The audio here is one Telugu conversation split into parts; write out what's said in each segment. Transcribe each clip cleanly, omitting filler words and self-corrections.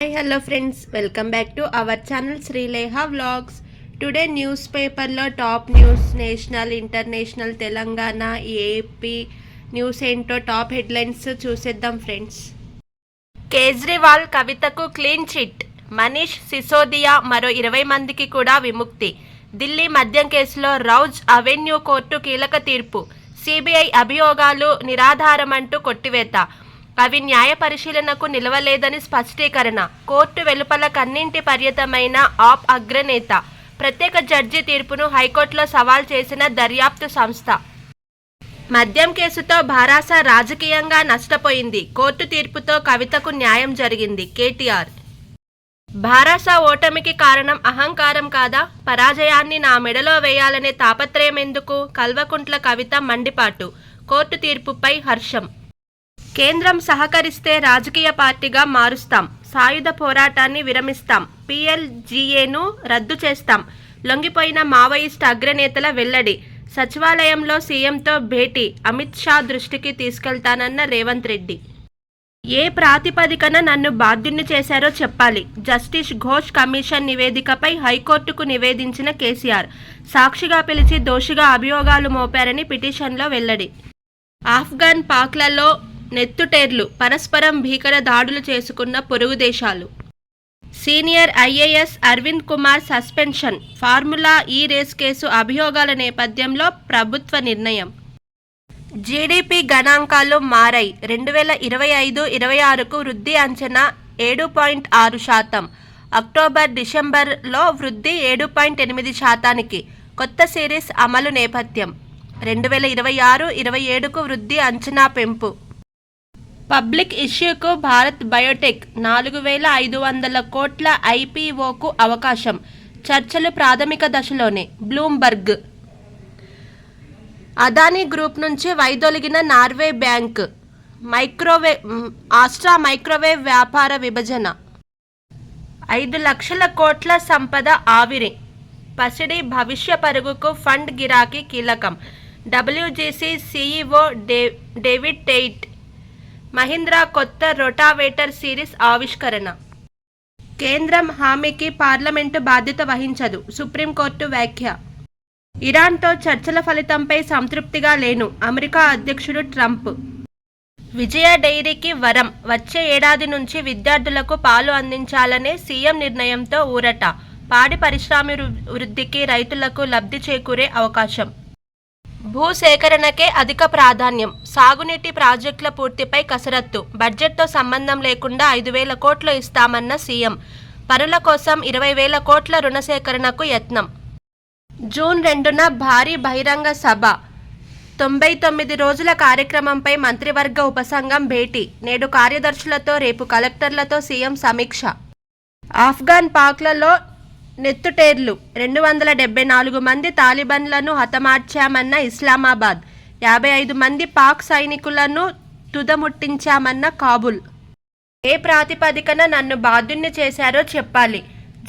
Hi, hello friends. Welcome back to our channel Srileha Vlogs. Today newspaperలో top news national international Telangana AP news ఏంటో టాప్ హెడ్లైన్స్ చూసేద్దాం ఫ్రెండ్స్. కేజ్రీవాల్ కవితకు క్లీన్ చిట్, మనీష్ సిసోదియా మరో 20 మందికి కూడా విముక్తి. ఢిల్లీ మద్యం కేసులో రౌజ్ అవెన్యూ కోర్టు కీలక తీర్పు. సిబిఐ అభియోగాలు నిరాధారమంటూ కొట్టివేత. అవి న్యాయ పరిశీలనకు నిలవలేదని స్పష్టీకరణ. కోర్టు వెలుపల కన్నింటి పర్యతమైన ఆప్ అగ్రనేత. ప్రత్యేక జడ్జి తీర్పును హైకోర్టులో సవాల్ చేసిన దర్యాప్తు సంస్థ. మద్యం కేసుతో భారాస రాజకీయంగా నష్టపోయింది. కోర్టు తీర్పుతో కవితకు న్యాయం జరిగింది. కేటీఆర్. భారాస ఓటమికి కారణం అహంకారం కాదా? పరాజయాన్ని నా మెడలో వేయాలనే తాపత్రయం ఎందుకు? కల్వకుంట్ల కవిత మండిపాటు. కోర్టు తీర్పుపై హర్షం. కేంద్రం సహకరిస్తే రాజకీయ పార్టీగా మారుస్తాం. సాయుధ పోరాటాన్ని విరమిస్తాం. పిఎల్జీఏను రద్దు చేస్తాం. లొంగిపోయిన మావోయిస్ట్ అగ్రనేతల వెల్లడి. సచివాలయంలో సీఎంతో భేటీ. అమిత్ షా దృష్టికి తీసుకెళ్తానన్న రేవంత్ రెడ్డి. ఏ ప్రాతిపదికన నన్ను బాధ్యుణ్ణి చేశారో చెప్పాలి. జస్టిస్ ఘోష్ కమిషన్ నివేదికపై హైకోర్టుకు నివేదించిన కేసీఆర్. సాక్షిగా పిలిచి దోషిగా అభియోగాలు మోపారని పిటిషన్లో వెల్లడి. ఆఫ్ఘన్ పాక్లలో నెత్తుటేర్లు. పరస్పరం భీకర దాడులు చేసుకున్న పొరుగు దేశాలు. Senior IAS Aravind Kumar suspension. Formula E race case అభియోగాల నేపథ్యంలో ప్రభుత్వ నిర్ణయం. జీడీపీ గణాంకాలు మారాయి. 2025-26కు వృద్ధి అంచనా 7.6%. అక్టోబర్-డిసెంబర్లో వృద్ధి 7.8%. కొత్త సిరీస్ అమలు నేపథ్యం. 2026-27కు వృద్ధి అంచనా పెంపు. పబ్లిక్ ఇష్యూకు భారత్ బయోటెక్ 4,500 కోట్ల ఐపీఓకు అవకాశం. చర్చలు ప్రాథమిక దశలోనే. బ్లూంబర్గ్. అదానీ గ్రూప్ నుంచి వైదొలిగిన నార్వే బ్యాంక్. ఆస్ట్రా మైక్రోవేవ్ వ్యాపార విభజన. 5 లక్షల కోట్ల సంపద ఆవిరి. పసిడి భవిష్య పరుగుకు ఫండ్ గిరాకీ కీలకం. WGC CEO David Tait. Mahindra కొత్త రొటావేటర్ సిరీస్ ఆవిష్కరణ. కేంద్రం హామీకి పార్లమెంటు బాధ్యత వహించదు. సుప్రీంకోర్టు వ్యాఖ్య. ఇరాన్తో చర్చల ఫలితంపై సంతృప్తిగా లేను. అమెరికా అధ్యక్షుడు ట్రంప్. విజయ డైరీకి వరం. వచ్చే ఏడాది నుంచి విద్యార్థులకు పాలు అందించాలనే సీఎం నిర్ణయంతో ఊరట. పాడి పరిశ్రమాభివృద్ధికి రైతులకు లబ్ధి చేకూరే అవకాశం. భూసేకరణకే అధిక ప్రాధాన్యం. సాగునీటి ప్రాజెక్టుల పూర్తిపై కసరత్తు. బడ్జెట్తో సంబంధం లేకుండా 5,000 కోట్లు ఇస్తామన్న సీఎం. పనుల కోసం 20,000 కోట్ల రుణ సేకరణకు యత్నం. జూన్ 2న భారీ బహిరంగ సభ. 99 రోజుల కార్యక్రమంపై మంత్రివర్గ ఉపసంఘం భేటీ. నేడు కార్యదర్శులతో, రేపు కలెక్టర్లతో సీఎం సమీక్ష. ఆఫ్ఘన్ పాక్లలో నెత్తుటేర్లు. 274 మంది తాలిబన్లను హతమార్చామన్న ఇస్లామాబాద్. 55 మంది పాక్ సైనికులను తుదముట్టించామన్న కాబుల్. ఏ ప్రాతిపదికన నన్ను బాధ్యుణ్ణి చేశారో చెప్పాలి.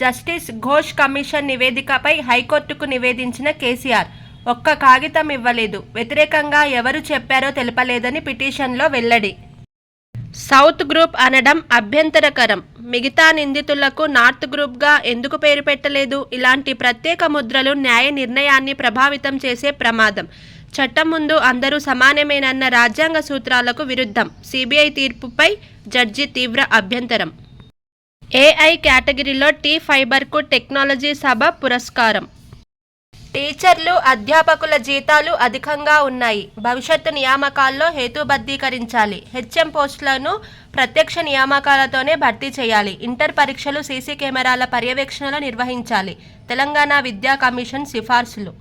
జస్టిస్ ఘోష్ కమిషన్ నివేదికపై హైకోర్టుకు నివేదించిన కేసీఆర్. ఒక్క కాగితం ఇవ్వలేదు. వ్యతిరేకంగా ఎవరు చెప్పారో తెలపలేదని పిటిషన్లో వెల్లడి. సౌత్ గ్రూప్ అనడం అభ్యంతరకరం. మిగతా నిందితులకు నార్త్ గ్రూప్గా ఎందుకు పేరు పెట్టలేదు? ఇలాంటి ప్రత్యేక ముద్రలు న్యాయ నిర్ణయాన్ని ప్రభావితం చేసే ప్రమాదం. చట్టం ముందు అందరూ సమానమేనన్న రాజ్యాంగ సూత్రాలకు విరుద్ధం. సిబిఐ తీర్పుపై జడ్జి తీవ్ర అభ్యంతరం. ఏఐ కేటగిరీలో టీ ఫైబర్కు టెక్నాలజీ సభ పురస్కారం. టీచర్లు, అధ్యాపకుల జీతాలు అధికంగా ఉన్నాయి. భవిష్యత్తు నియామకాల్లో హేతుబద్ధీకరించాలి. హెచ్ఎం పోస్టులను ప్రత్యక్ష నియామకాలతోనే భర్తీ చేయాలి. ఇంటర్ పరీక్షలు సీసీ కెమెరాల పర్యవేక్షణలో నిర్వహించాలి. తెలంగాణ విద్యా కమిషన్ సిఫార్సులు.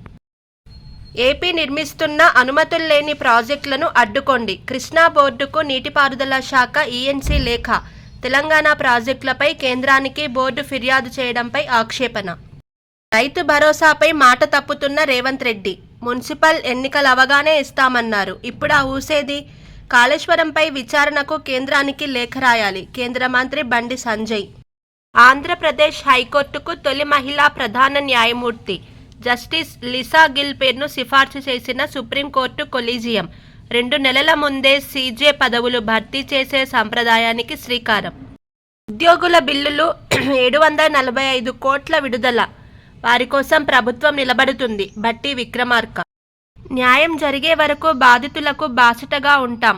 ఏపీ నిర్మిస్తున్న అనుమతుల్లేని ప్రాజెక్టులను అడ్డుకోండి. కృష్ణా బోర్డుకు నీటిపారుదల శాఖ ఈఎన్సీ లేఖ. తెలంగాణ ప్రాజెక్టులపై కేంద్రానికి బోర్డు ఫిర్యాదు చేయడంపై ఆక్షేపణ. రైతు భరోసాపై మాట తప్పుతున్న రేవంత్ రెడ్డి. మున్సిపల్ ఎన్నికలు అవగానే ఇస్తామన్నారు. ఇప్పుడు ఆ ఊసేది? కాళేశ్వరంపై విచారణకు కేంద్రానికి లేఖ రాయాలి. కేంద్ర మంత్రి బండి సంజయ్. ఆంధ్రప్రదేశ్ హైకోర్టుకు తొలి మహిళా ప్రధాన న్యాయమూర్తి. జస్టిస్ లిసా గిల్ పేరును సిఫార్సు చేసిన సుప్రీంకోర్టు కొలీజియం. 2 నెలల ముందే సీజే పదవులు భర్తీ చేసే సంప్రదాయానికి శ్రీకారం. ఉద్యోగుల బిల్లులు 745 కోట్ల విడుదల, వారి కోసం ప్రభుత్వం నిలబడుతుంది బట్టి విక్రమార్క. న్యాయం జరిగే వరకు బాధితులకు బాసటగా ఉంటాం,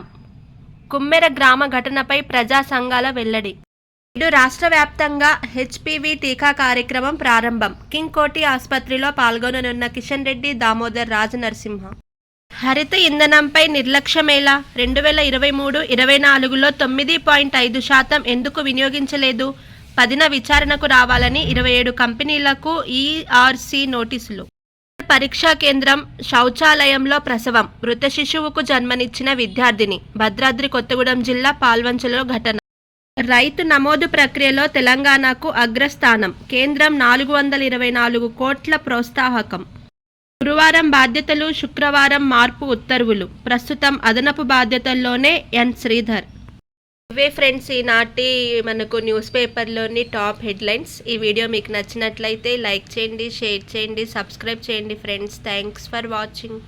కుమ్మెర గ్రామ ఘటనపై ప్రజా సంఘాల వెల్లడి. నేడు రాష్ట్ర వ్యాప్తంగా హెచ్పివి టీకా కార్యక్రమం ప్రారంభం. కింగ్ కోటి ఆసుపత్రిలో పాల్గొననున్న కిషన్ రెడ్డి, దామోదర్ రాజనరసింహ. హరిత ఇంధనంపై నిర్లక్ష్యమేలా? 2023-24లో 9.5% ఎందుకు వినియోగించలేదు? 10న విచారణకు రావాలని 27 కంపెనీలకు ఈఆర్సీ నోటీసులు. పరీక్షా కేంద్రం శౌచాలయంలో ప్రసవం, మృత శిశువుకు జన్మనిచ్చిన విద్యార్థిని. భద్రాద్రి కొత్తగూడెం జిల్లా పాల్వంచలో ఘటన. రైతు నమోదు ప్రక్రియలో తెలంగాణకు అగ్రస్థానం, కేంద్రం 424 కోట్ల ప్రోత్సాహకం. గురువారం బాధ్యతలు, శుక్రవారం మార్పు ఉత్తర్వులు. ప్రస్తుతం అదనపు బాధ్యతల్లోనే ఎన్ శ్రీధర్. ఇవే ఫ్రెండ్స్ ఈనాటి మనకు న్యూస్ పేపర్లోని టాప్ హెడ్లైన్స్. ఈ వీడియో మీకు నచ్చినట్లయితే లైక్ చేయండి, షేర్ చేయండి, సబ్స్క్రైబ్ చేయండి ఫ్రెండ్స్. Thanks for watching.